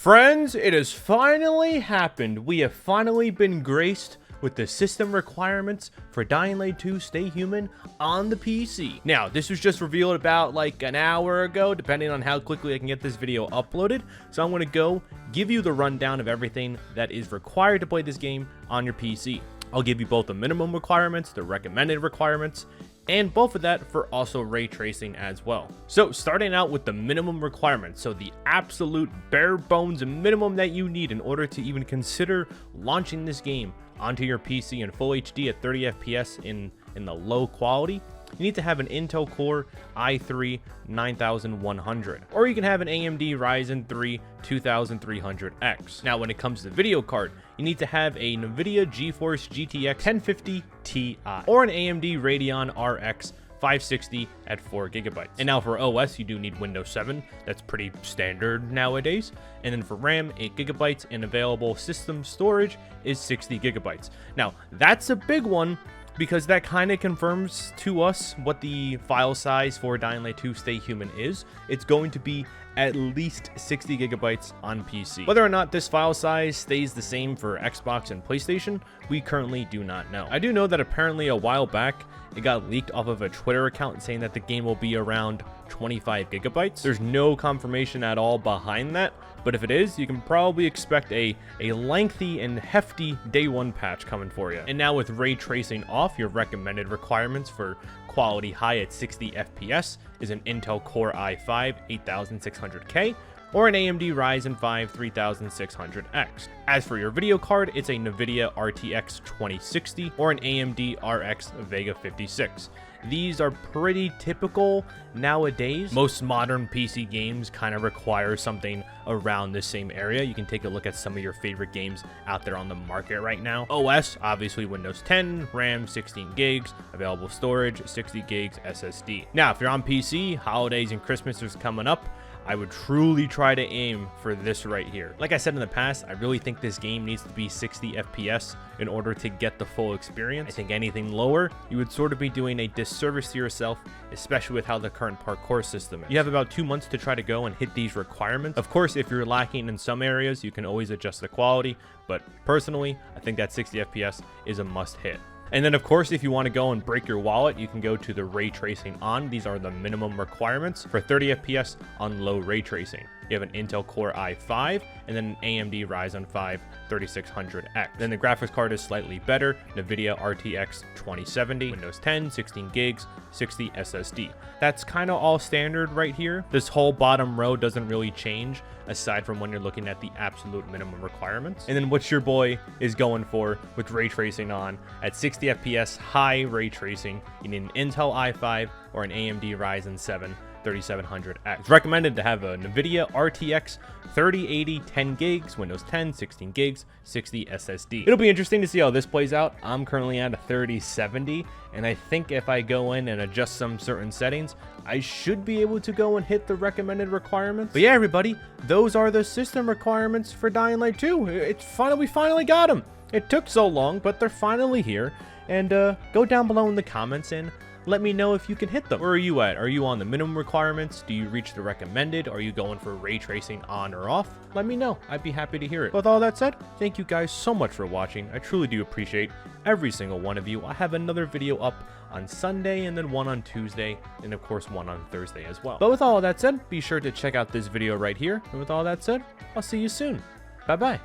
Friends, it has finally happened. We have finally been graced with the system requirements for Dying Light 2 Stay Human on the PC. Now, this was just revealed about like an hour ago, depending on how quickly I can get this video uploaded. So I'm going to go give you the rundown of everything that is required to play this game on your PC. I'll give you both the minimum requirements, the recommended requirements, and both of that for also ray tracing as well. So starting out with the minimum requirements, so the absolute bare bones minimum that you need in order to even consider launching this game onto your PC in full HD at 30 FPS in the low quality. You need to have an Intel Core i3 9100, or you can have an AMD Ryzen 3 2300X. Now, when it comes to the video card, you need to have a NVIDIA GeForce GTX 1050 Ti or an AMD Radeon RX 560 at 4 GB. And now for OS, you do need Windows 7. That's pretty standard nowadays. And then for RAM, 8 GB, and available system storage is 60 GB. Now, that's a big one, because that kind of confirms to us what the file size for Dying Light 2 Stay Human is. It's going to be at least 60 GB on PC. Whether or not this file size stays the same for Xbox and PlayStation, we currently do not know. I do know that apparently a while back, it got leaked off of a Twitter account saying that the game will be around 25 GB. There's no confirmation at all behind that, but if it is, you can probably expect a lengthy and hefty day one patch coming for you. And now with ray tracing off, your recommended requirements for quality high at 60 FPS is an Intel Core i5 8600K or an AMD Ryzen 5 3600X. As for your video card, it's a NVIDIA RTX 2060 or an AMD RX Vega 56. These are pretty typical nowadays. Most modern PC games kind of require something around the same area. You can take a look at some of your favorite games out there on the market right now. OS, obviously Windows 10, RAM 16 gigs, available storage 60 gigs SSD. Now, if you're on PC, holidays and Christmas is coming up, I would truly try to aim for this right here. Like I said in the past, I really think this game needs to be 60 FPS in order to get the full experience. I think anything lower, you would sort of be doing a disservice to yourself, especially with how the current parkour system is. You have about 2 months to try to go and hit these requirements. Of course, if you're lacking in some areas, you can always adjust the quality, but personally, I think that 60 FPS is a must hit. And then, of course, if you want to go and break your wallet, you can go to the ray tracing on. These are the minimum requirements for 30 FPS on low ray tracing. You have an Intel Core i5 and then an AMD Ryzen 5 3600X. Then the graphics card is slightly better, NVIDIA RTX 2070, Windows 10, 16 gigs, 60 SSD. That's kind of all standard right here. This whole bottom row doesn't really change aside from when you're looking at the absolute minimum requirements. And then what your boy is going for with ray tracing on at 60 FPS high ray tracing, you need an Intel i5 or an AMD Ryzen 7 3700X. It's recommended to have a NVIDIA RTX 3080 10 gigs, Windows 10, 16 gigs, 60 SSD. It'll be interesting to see how this plays out. I'm currently at a 3070, and I think if I go in and adjust some certain settings, I should be able to go and hit the recommended requirements. But yeah, everybody, those are the system requirements for Dying Light 2. We finally got them. It took so long, but they're finally here. And go down below in the comments and let me know if you can hit them. Where are you at? Are you on the minimum requirements? Do you reach the recommended? Are you going for ray tracing on or off? Let me know. I'd be happy to hear it. With all that said, thank you guys so much for watching. I truly do appreciate every single one of you. I have another video up on Sunday, and then one on Tuesday, and of course one on Thursday as well. But with all that said, be sure to check out this video right here. And with all that said, I'll see you soon. Bye-bye.